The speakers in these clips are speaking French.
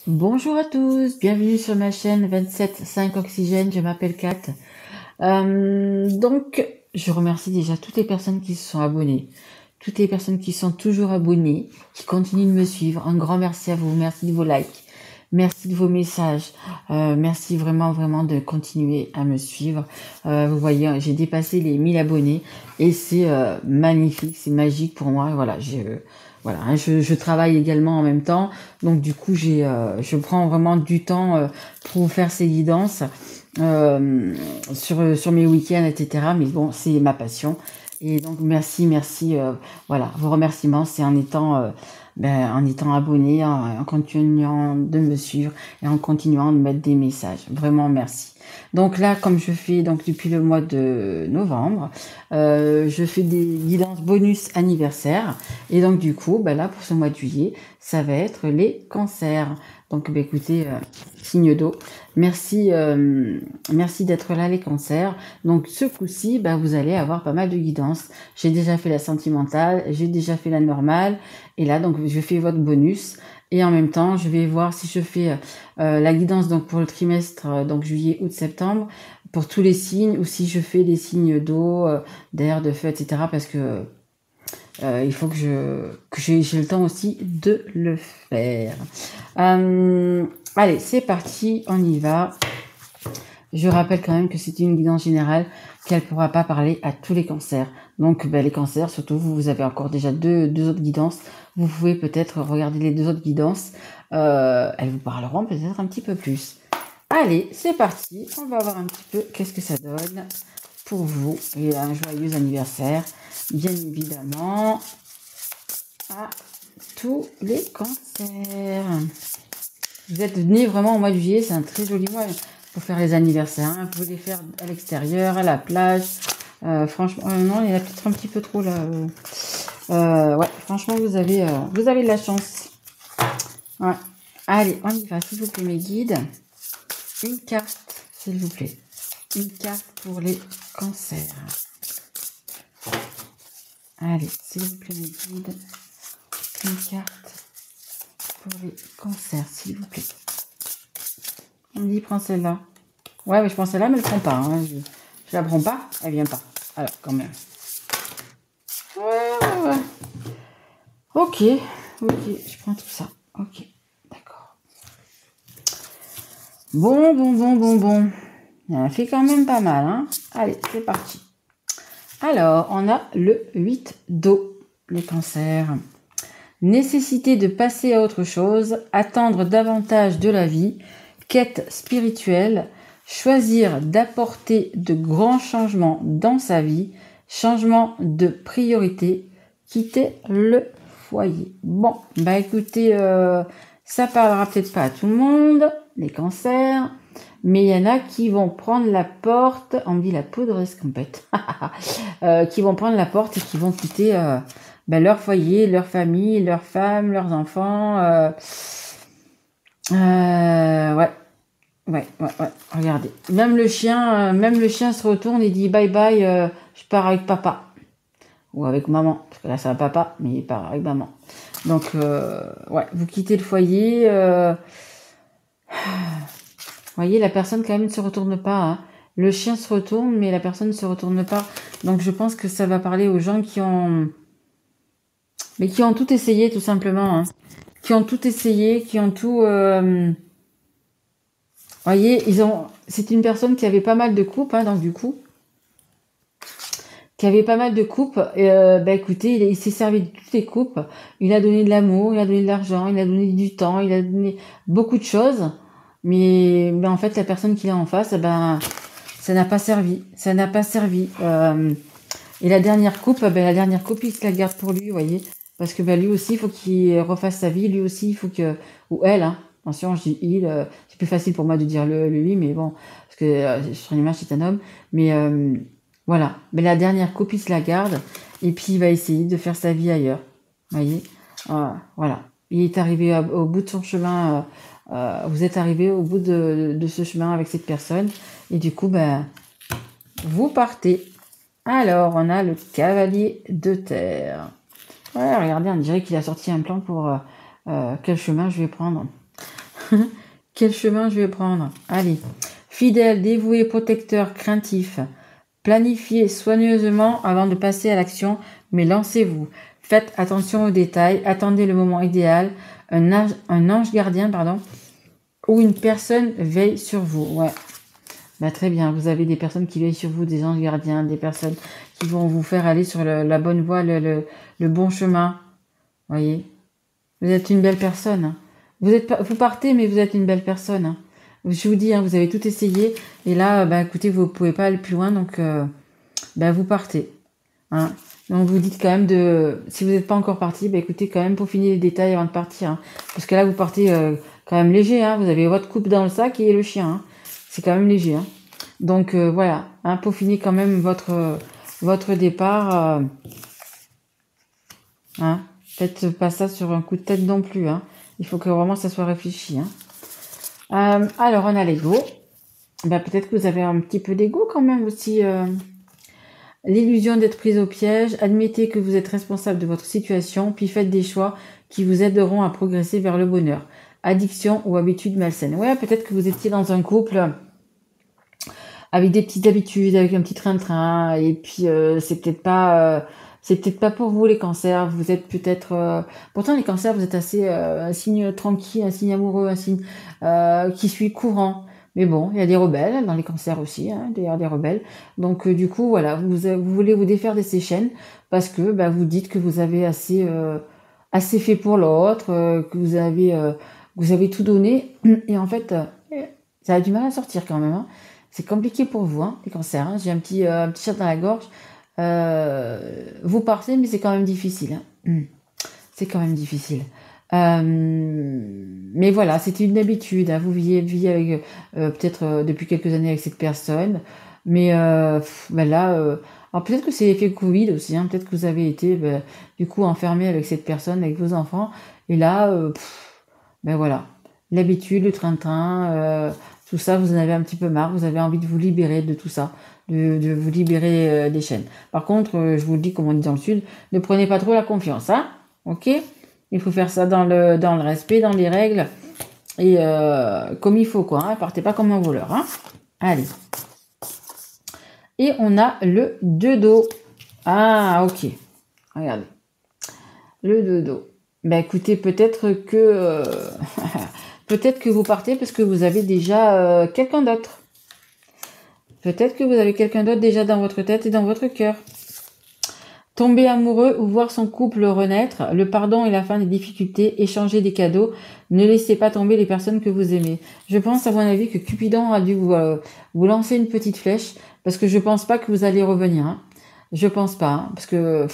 Bonjour à tous, bienvenue sur ma chaîne 27.5 Oxygène, je m'appelle Kat. Donc, je remercie déjà toutes les personnes qui se sont abonnées, toutes les personnes qui sont toujours abonnées, qui continuent de me suivre. Un grand merci à vous, merci de vos likes, merci de vos messages, merci vraiment de continuer à me suivre. Vous voyez, j'ai dépassé les 1000 abonnés et c'est magnifique, c'est magique pour moi. Voilà, je travaille également en même temps, donc du coup je prends vraiment du temps pour vous faire ces guidances sur mes week-ends, etc. Mais bon, c'est ma passion. Et donc merci, voilà, vos remerciements, c'est en étant abonné, en continuant de me suivre et en continuant de mettre des messages. Vraiment merci. Donc là, comme je fais donc depuis le mois de novembre, je fais des guidances bonus anniversaire. Et donc du coup, là pour ce mois de juillet, ça va être les cancers. Donc écoutez, signe d'eau. Merci, merci d'être là les cancers. Donc ce coup-ci, vous allez avoir pas mal de guidances. J'ai déjà fait la sentimentale, j'ai déjà fait la normale. Et là, donc je fais votre bonus. Et en même temps, je vais voir si je fais la guidance donc pour le trimestre, donc juillet, août, septembre, pour tous les signes, ou si je fais des signes d'eau, d'air, de feu, etc. Parce que il faut que j'ai le temps aussi de le faire. Allez, c'est parti, on y va. Je rappelle quand même que c'est une guidance générale, qu'elle ne pourra pas parler à tous les cancers. Donc les cancers, surtout vous avez encore déjà deux autres guidances. Vous pouvez peut-être regarder les deux autres guidances. Elles vous parleront peut-être un petit peu plus. Allez, c'est parti. On va voir un petit peu qu'est-ce que ça donne pour vous. Et un joyeux anniversaire, bien évidemment, à tous les cancers. Vous êtes nés vraiment au mois de juillet, c'est un très joli mois pour faire les anniversaires. Vous pouvez les faire à l'extérieur, à la plage. Franchement, non, il y en a peut-être un petit peu trop là. Ouais, franchement, vous avez de la chance. Ouais. Allez, on y va, s'il vous plaît, mes guides. Une carte, s'il vous plaît. Une carte pour les cancers. Allez, s'il vous plaît, mes guides. Une carte pour les cancers, s'il vous plaît. On me dit, prends celle-là. Ouais, mais je prends celle-là, mais elle ne prend pas. Hein. Je la prends pas, elle vient pas. Alors, quand même. Ouais. Ok, je prends tout ça. Ok, d'accord. Bon. Ça fait quand même pas mal, hein. Allez, c'est parti. Alors, on a le 8 d'eau, les cancers. Nécessité de passer à autre chose, attendre davantage de la vie, quête spirituelle, choisir d'apporter de grands changements dans sa vie, changement de priorité, quitter le foyer. Bon, écoutez, ça parlera peut-être pas à tout le monde, les cancers, mais il y en a qui vont prendre la porte, on me dit la poudre escampette, qui vont prendre la porte et qui vont quitter leur foyer, leur famille, leurs femmes, leurs enfants. Ouais. Regardez. Même le chien se retourne et dit bye bye, je pars avec papa. Ou avec maman. Parce que là, c'est un papa, mais il part avec maman. Donc, ouais, vous quittez le foyer. Vous voyez, la personne quand même ne se retourne pas. Hein. Le chien se retourne, mais la personne ne se retourne pas. Donc, je pense que ça va parler aux gens qui ont tout essayé, tout simplement. Hein. Qui ont tout essayé, qui ont tout... voyez, c'est une personne qui avait pas mal de coupes, hein, donc du coup, qui avait pas mal de coupes. Et, écoutez, il s'est servi de toutes les coupes. Il a donné de l'amour, il a donné de l'argent, il a donné du temps, il a donné beaucoup de choses. Mais en fait, la personne qu'il a en face, ça n'a pas servi. Ça n'a pas servi. Et la dernière coupe, il se la garde pour lui, vous voyez. Parce que lui aussi, il faut qu'il refasse sa vie. Lui aussi, il faut que... Ou elle, hein. Attention, je dis il. C'est plus facile pour moi de dire le lui, mais bon. Parce que sur l'image, c'est un homme. Mais voilà. Mais la dernière coupe, il se la garde. Et puis, il va essayer de faire sa vie ailleurs. Vous voyez. Voilà. Il est arrivé au bout de son chemin. Vous êtes arrivé au bout de ce chemin avec cette personne. Et du coup, vous partez. Alors, on a le cavalier de terre. Ouais, regardez, on dirait qu'il a sorti un plan pour quel chemin je vais prendre. Quel chemin je vais prendre? Allez. Fidèle, dévoué, protecteur, craintif. Planifiez soigneusement avant de passer à l'action, mais lancez-vous. Faites attention aux détails, attendez le moment idéal. Un ange gardien, pardon, ou une personne veille sur vous. Ouais. Bah, très bien, vous avez des personnes qui veillent sur vous, des anges gardiens, des personnes qui vont vous faire aller sur la bonne voie, le bon chemin. Voyez, vous êtes une belle personne. Hein. Vous partez, mais vous êtes une belle personne. Hein. Je vous dis, hein, vous avez tout essayé, et là, bah, écoutez, vous ne pouvez pas aller plus loin, donc bah, vous partez. Hein. Donc vous dites quand même si vous n'êtes pas encore parti, bah, écoutez, quand même, peaufinez les détails avant de partir. Hein. Parce que là, vous partez quand même léger, hein. Vous avez votre coupe dans le sac et le chien. Hein. C'est quand même léger. Hein. Donc voilà, hein, peaufinez quand même votre départ. Hein. Faites pas ça sur un coup de tête non plus. Hein. Il faut que vraiment ça soit réfléchi. Hein. Alors, on a l'ego. Ben, peut-être que vous avez un petit peu d'ego quand même aussi. L'illusion d'être prise au piège. Admettez que vous êtes responsable de votre situation, puis faites des choix qui vous aideront à progresser vers le bonheur. Addiction ou habitude malsaine. Ouais, peut-être que vous étiez dans un couple avec des petites habitudes, avec un petit train-train, et puis c'est peut-être pas pour vous les cancers. Vous êtes peut-être pourtant les cancers, vous êtes assez un signe tranquille, un signe amoureux, un signe qui suit courant. Mais bon, il y a des rebelles dans les cancers aussi, hein, d'ailleurs des rebelles. Donc du coup voilà, vous voulez vous défaire de ces chaînes parce que bah, vous dites que vous avez assez fait pour l'autre, que vous avez tout donné, et en fait ça a du mal à sortir quand même. Hein. C'est compliqué pour vous, hein, les cancers. Hein. J'ai un petit chat dans la gorge. Vous partez, mais c'est quand même difficile. Hein. C'est quand même difficile. Mais voilà, c'est une habitude. Hein. Vous viviez avec peut-être depuis quelques années avec cette personne. Mais ben là, alors peut-être que c'est l'effet Covid aussi. Hein. Peut-être que vous avez été du coup enfermé avec cette personne, avec vos enfants. Et là, ben voilà, l'habitude, le train-train, tout ça, vous en avez un petit peu marre. Vous avez envie de vous libérer de tout ça, de vous libérer des chaînes. Par contre, je vous le dis comme on dit dans le Sud, ne prenez pas trop la confiance, hein. Ok ? Il faut faire ça dans le respect, dans les règles, et comme il faut, quoi. Hein. Partez pas comme un voleur, hein. Allez. Et on a le 2 dos. Ah, ok. Regardez. Le 2 dos. Ben écoutez, peut-être que vous partez parce que vous avez déjà quelqu'un d'autre. Peut-être que vous avez quelqu'un d'autre déjà dans votre tête et dans votre cœur. Tomber amoureux ou voir son couple renaître, le pardon et la fin des difficultés, échanger des cadeaux, ne laissez pas tomber les personnes que vous aimez. Je pense à mon avis que Cupidon a dû vous lancer une petite flèche, parce que je pense pas que vous allez revenir. Hein. Je pense pas, hein, parce que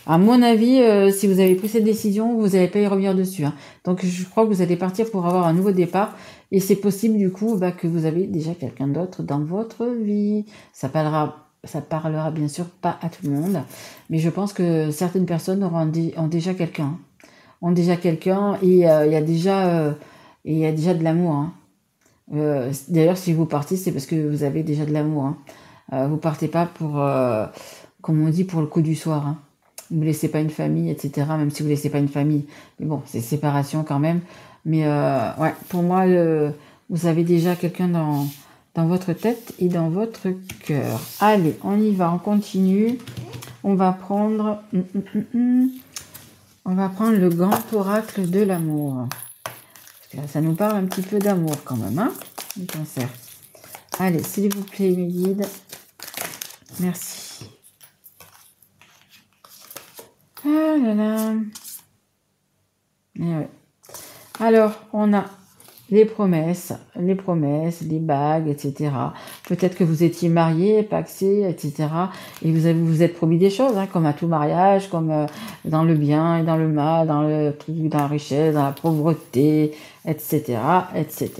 à mon avis, si vous avez pris cette décision, vous n'allez pas y revenir dessus. Hein. Donc je crois que vous allez partir pour avoir un nouveau départ, et c'est possible du coup que vous avez déjà quelqu'un d'autre dans votre vie. Ça parlera bien sûr pas à tout le monde, mais je pense que certaines personnes ont déjà quelqu'un. Ont déjà quelqu'un, et il y a déjà de l'amour. Hein. D'ailleurs, si vous partez, c'est parce que vous avez déjà de l'amour. Hein. Vous partez pas pour, comme on dit, pour le coup du soir. Hein. Vous laissez pas une famille, etc. Même si vous laissez pas une famille, mais bon, c'est séparation quand même. Mais ouais, pour moi, vous avez déjà quelqu'un dans votre tête et dans votre cœur. Allez, on y va, on continue. On va prendre le grand oracle de l'amour. Parce que là, ça nous parle un petit peu d'amour quand même, hein, les cancers. Allez, s'il vous plaît, mes guides. Merci. Ah là là. Et ouais. Alors, on a les promesses, les bagues, etc. Peut-être que vous étiez marié, pacsé, etc. Et vous êtes promis des choses, hein, comme à tout mariage, comme dans le bien et dans le mal, dans la richesse, dans la pauvreté, etc., etc.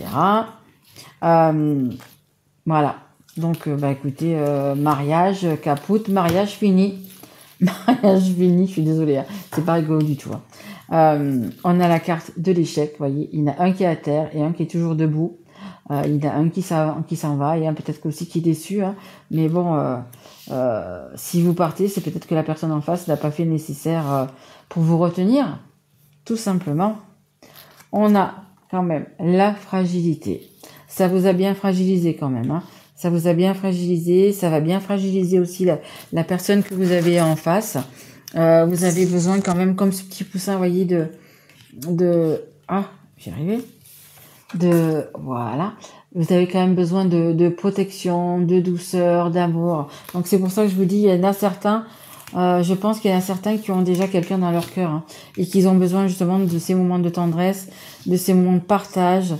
Voilà. Donc, écoutez, mariage, capoute, mariage fini. Mariage fini, je suis désolée, hein. C'est pas rigolo du tout. Hein. On a la carte de l'échec, vous voyez, il y en a un qui est à terre et un qui est toujours debout. Il y en a un qui s'en va et un peut-être aussi qui est déçu. Hein. Mais bon, si vous partez, c'est peut-être que la personne en face n'a pas fait le nécessaire pour vous retenir, tout simplement. On a quand même, la fragilité. Ça vous a bien fragilisé quand même, hein. Ça vous a bien fragilisé, ça va bien fragiliser aussi la personne que vous avez en face. Vous avez besoin quand même, comme ce petit poussin, vous voyez, ah, j'y arrivé. Voilà. Vous avez quand même besoin de protection, de douceur, d'amour. Donc c'est pour ça que je vous dis, il y en a certains, je pense qu'il y en a certains qui ont déjà quelqu'un dans leur cœur, hein, et qu'ils ont besoin justement de ces moments de tendresse, de ces moments de partage,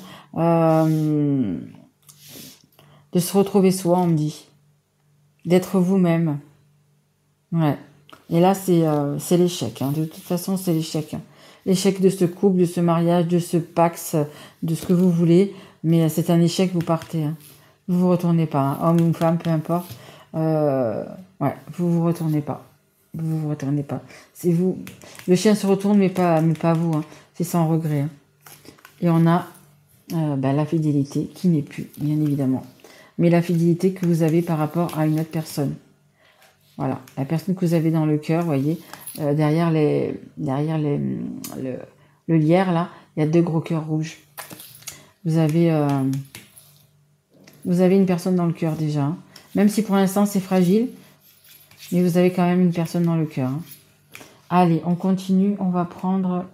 de se retrouver soi, on me dit, d'être vous-même. Ouais. Et là, c'est l'échec, hein. De toute façon, c'est l'échec, hein. L'échec de ce couple, de ce mariage, de ce pax, de ce que vous voulez. Mais c'est un échec, vous partez, hein. Vous vous retournez pas, hein. Homme ou femme, peu importe. Ouais, vous retournez pas. Vous retournez pas. C'est vous. Le chien se retourne, mais pas vous, hein. C'est sans regret, hein. Et on a la fidélité qui n'est plus, bien évidemment. Mais la fidélité que vous avez par rapport à une autre personne. Voilà, la personne que vous avez dans le cœur, vous voyez, derrière le lierre, là, il y a 2 gros cœurs rouges. Vous avez une personne dans le cœur déjà, hein. Même si pour l'instant c'est fragile, mais vous avez quand même une personne dans le cœur, hein. Allez, on continue, on va prendre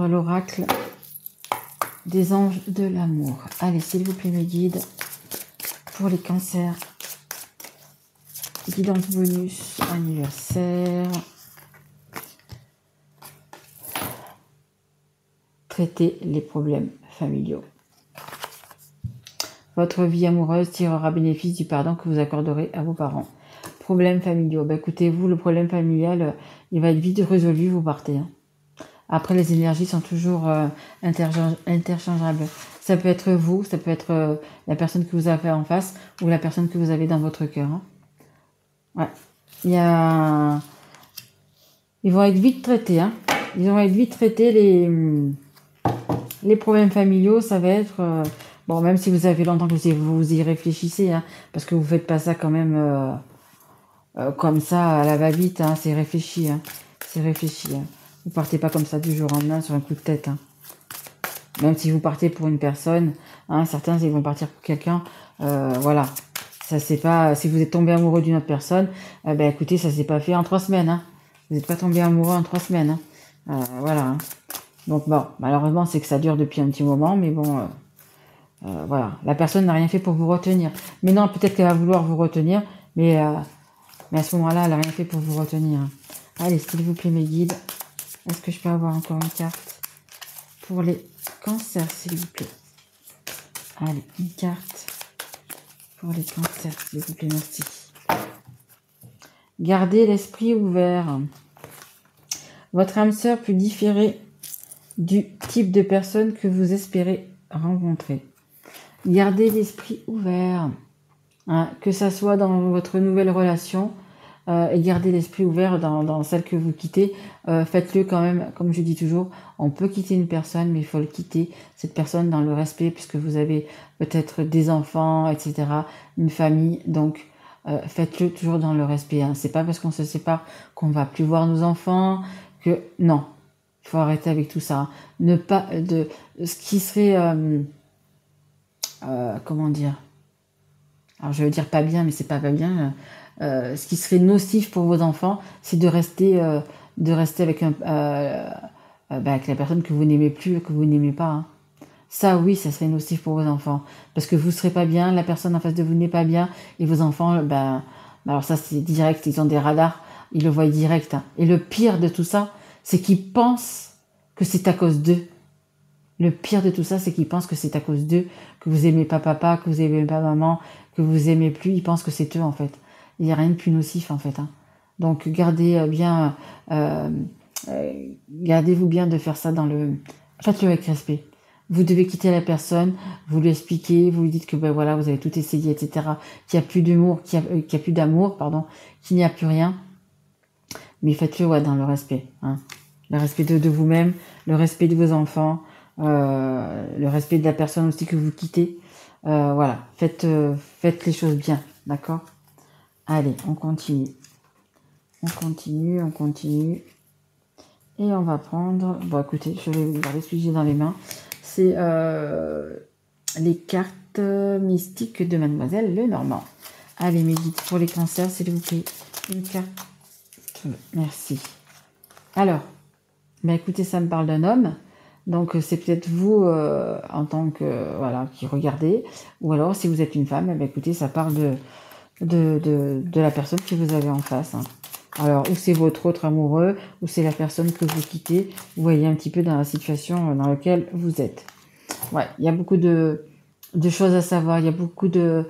l'oracle des anges de l'amour. Allez, s'il vous plaît, mes guides, pour les cancers. Guidance bonus, anniversaire. Traiter les problèmes familiaux. Votre vie amoureuse tirera bénéfice du pardon que vous accorderez à vos parents. Problèmes familiaux. Ben, écoutez, vous, le problème familial, il va être vite résolu, vous partez, hein. Après, les énergies sont toujours interchangeables. Ça peut être vous, ça peut être la personne que vous avez en face ou la personne que vous avez dans votre cœur, hein. Ouais. Ils vont être vite traités, hein. Ils vont être vite traités, les problèmes familiaux, ça va être... bon, même si vous avez longtemps que vous y réfléchissez, hein, parce que vous faites pas ça quand même comme ça à la va-vite, hein, c'est réfléchi, hein. C'est réfléchi, hein. Vous partez pas comme ça du jour au lendemain sur un coup de tête, hein. Même si vous partez pour une personne, hein, certains ils vont partir pour quelqu'un, voilà. Ça c'est pas, si vous êtes tombé amoureux d'une autre personne, ben écoutez, ça s'est pas fait en 3 semaines, hein. Vous n'êtes pas tombé amoureux en 3 semaines, hein. Voilà, hein. Donc bon, malheureusement c'est que ça dure depuis un petit moment, mais bon, voilà, la personne n'a rien fait pour vous retenir. Mais non, peut-être qu'elle va vouloir vous retenir, mais à ce moment-là, elle n'a rien fait pour vous retenir. Allez, s'il vous plaît, mes guides, est-ce que je peux avoir encore une carte pour les cancers, s'il vous plaît? Allez, une carte pour les cancers, s'il vous plaît, merci. Gardez l'esprit ouvert. Votre âme sœur peut différer du type de personne que vous espérez rencontrer. Gardez l'esprit ouvert, hein, que ça soit dans votre nouvelle relation, et gardez l'esprit ouvert dans celle que vous quittez. Faites-le quand même, comme je dis toujours, on peut quitter une personne, mais il faut le quitter, cette personne, dans le respect, puisque vous avez peut-être des enfants, etc., une famille, donc faites-le toujours dans le respect, hein. C'est pas parce qu'on se sépare qu'on va plus voir nos enfants, que non, il faut arrêter avec tout ça, hein. Ne pas, ce qui serait... comment dire, alors je veux dire pas bien, mais c'est pas bien, ce qui serait nocif pour vos enfants, c'est de rester avec avec la personne que vous n'aimez plus, que vous n'aimez pas, hein. Ça oui, ça serait nocif pour vos enfants, parce que vous serez pas bien, la personne en face de vous n'est pas bien, et vos enfants, alors ça c'est direct, ils ont des radars, ils le voient direct, hein. Et le pire de tout ça, c'est qu'ils pensent que c'est à cause d'eux. Le pire de tout ça, c'est qu'ils pensent que c'est à cause d'eux, que vous aimez pas papa, que vous aimez pas maman, que vous aimez plus. Ils pensent que c'est eux, en fait. Il n'y a rien de plus nocif, en fait, hein. Donc, gardez bien, gardez-vous bien de faire ça faites-le avec respect. Vous devez quitter la personne, vous lui expliquez, vous lui dites que, voilà, vous avez tout essayé, etc., qu'il n'y a plus d'amour, qu'il n'y a plus rien. Mais faites-le, ouais, dans le respect, hein. Le respect de vous-même, le respect de vos enfants, le respect de la personne aussi que vous quittez. Voilà, faites les choses bien, d'accord? Allez, on continue. Et on va prendre... Bon, écoutez, je vais garder celui que j'ai dans les mains. C'est les cartes mystiques de Mademoiselle Lenormand. Allez, mes guides, pour les cancers, s'il vous plaît. Une carte. Merci. Alors, ben écoutez, ça me parle d'un homme. Donc, c'est peut-être vous, en tant que... Voilà, qui regardez. Ou alors, si vous êtes une femme, ben écoutez, ça parle de la personne que vous avez en face. Hein. Alors, ou c'est votre autre amoureux, ou c'est la personne que vous quittez. Vous voyez un petit peu dans la situation dans laquelle vous êtes. Ouais, il y a beaucoup de choses à savoir. Il y a beaucoup de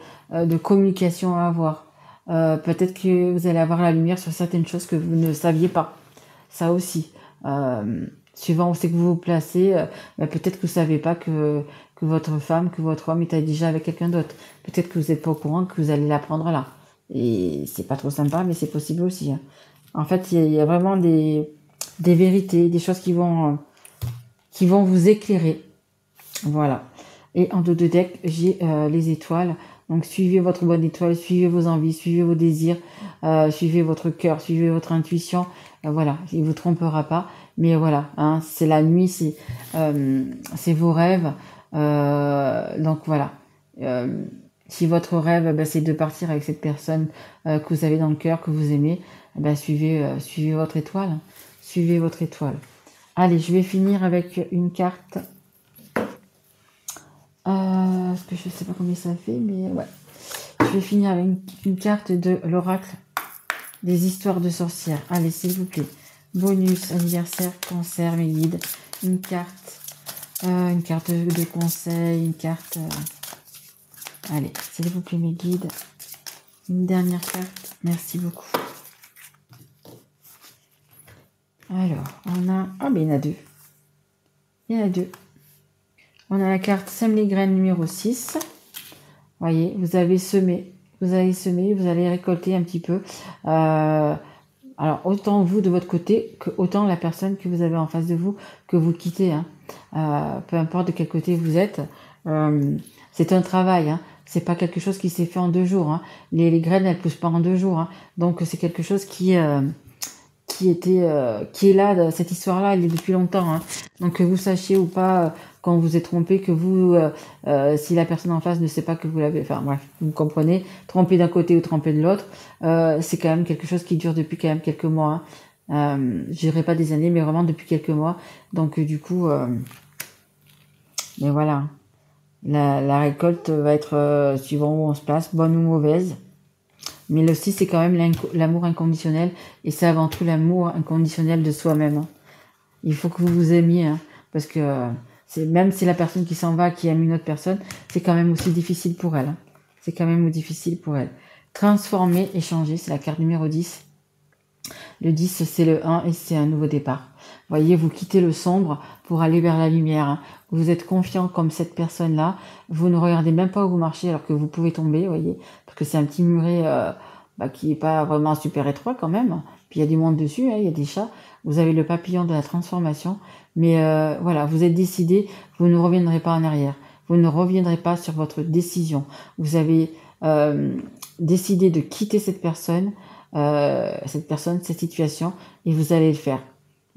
communication à avoir. Peut-être que vous allez avoir la lumière sur certaines choses que vous ne saviez pas. Ça aussi. Suivant où c'est que vous vous placez, peut-être que vous savez pas que votre femme, que votre homme était déjà avec quelqu'un d'autre. Peut-être que vous n'êtes pas au courant que vous allez l'apprendre là. Et c'est pas trop sympa, mais c'est possible aussi. Hein. En fait, il y a vraiment des vérités, des choses qui vont vous éclairer. Voilà. Et en dos de deck, j'ai les étoiles. Donc, suivez votre bonne étoile, suivez vos envies, suivez vos désirs, suivez votre cœur, suivez votre intuition. Voilà, il ne vous trompera pas. Mais voilà, hein, c'est la nuit, c'est vos rêves. Donc, voilà. Si votre rêve, c'est de partir avec cette personne que vous avez dans le cœur, que vous aimez, suivez votre étoile. Hein. Suivez votre étoile. Allez, je vais finir avec une carte. Parce que je sais pas combien ça fait, mais ouais. Je vais finir avec une carte de l'oracle des histoires de sorcières. Allez, s'il vous plaît. Bonus, anniversaire, cancer, mes guides. Une carte de conseil, une carte... Allez, s'il vous plaît, mes guides. Une dernière carte. Merci beaucoup. Alors, on a... Ah, mais il y en a deux. Il y en a deux. On a la carte sème les graines numéro 6. Voyez, vous allez semer, vous allez récolter un petit peu. Alors, autant vous de votre côté, que autant la personne que vous avez en face de vous, que vous quittez. Hein. Peu importe de quel côté vous êtes. C'est un travail. Hein. C'est pas quelque chose qui s'est fait en 2 jours. Hein. Les graines, elles poussent pas en 2 jours. Hein. Donc, c'est quelque chose qui est là, cette histoire-là, elle est depuis longtemps. Hein. Donc, que vous sachiez ou pas, quand vous êtes trompé, que vous, si la personne en face ne sait pas que vous l'avez, enfin bref, vous comprenez, trompé d'un côté ou trompé de l'autre, c'est quand même quelque chose qui dure depuis quand même quelques mois. Hein. Je dirais pas des années, mais vraiment depuis quelques mois. Donc, du coup, mais voilà, la récolte va être suivant où on se place, bonne ou mauvaise. Mais le 6, c'est quand même l'amour inconditionnel. Et c'est avant tout l'amour inconditionnel de soi-même. Hein. Il faut que vous vous aimiez. Hein, parce que même si la personne qui s'en va, qui aime une autre personne, c'est quand même aussi difficile pour elle. Hein. C'est quand même difficile pour elle. Transformer et changer, c'est la carte numéro 10. Le 10, c'est le 1 et c'est un nouveau départ. Voyez, vous quittez le sombre pour aller vers la lumière. Hein. Vous êtes confiant comme cette personne-là. Vous ne regardez même pas où vous marchez alors que vous pouvez tomber, voyez. Parce que c'est un petit muret qui n'est pas vraiment super étroit quand même. Puis il y a du monde dessus, hein, il y a des chats. Vous avez le papillon de la transformation. Mais voilà, vous êtes décidé, vous ne reviendrez pas en arrière. Vous ne reviendrez pas sur votre décision. Vous avez décidé de quitter cette personne, cette situation, et vous allez le faire.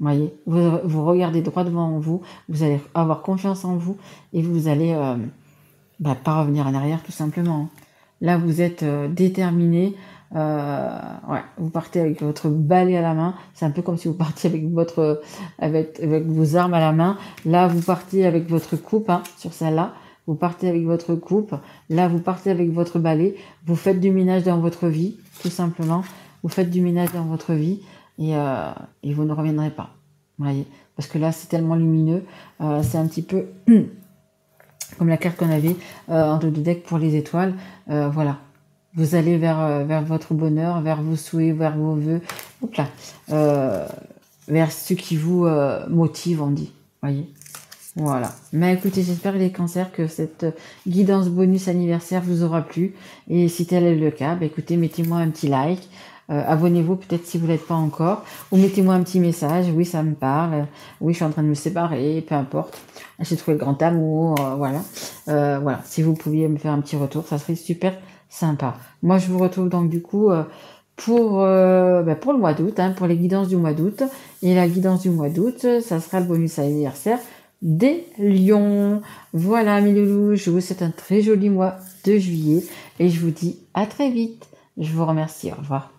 Voyez, vous regardez droit devant vous, vous allez avoir confiance en vous, et vous allez pas revenir en arrière tout simplement. Là, vous êtes déterminé. Ouais, vous partez avec votre balai à la main. C'est un peu comme si vous partiez avec vos armes à la main. Là, vous partez avec votre coupe sur celle-là. Vous partez avec votre coupe. Là, vous partez avec votre balai. Vous faites du ménage dans votre vie, tout simplement. Vous faites du ménage dans votre vie et vous ne reviendrez pas. Voyez, parce que là, c'est tellement lumineux. C'est un petit peu comme la carte qu'on avait en dos de deck pour les étoiles. Voilà. Vous allez vers votre bonheur, vers vos souhaits, vers vos vœux. Hop là. Vers ce qui vous motive, on dit. Voyez. Voilà. Mais écoutez, j'espère les cancers que cette guidance bonus anniversaire vous aura plu. Et si tel est le cas, écoutez, mettez-moi un petit like. Abonnez-vous peut-être si vous ne l'êtes pas encore. Ou mettez-moi un petit message. Oui, ça me parle. Oui, je suis en train de me séparer. Peu importe. J'ai trouvé le grand amour. Voilà. Voilà. Si vous pouviez me faire un petit retour, ça serait super sympa. Moi, je vous retrouve donc du coup pour le mois d'août, hein, pour les guidances du mois d'août. Et la guidance du mois d'août, ça sera le bonus anniversaire des lions. Voilà mes loulous, je vous souhaite un très joli mois de juillet et je vous dis à très vite. Je vous remercie, au revoir.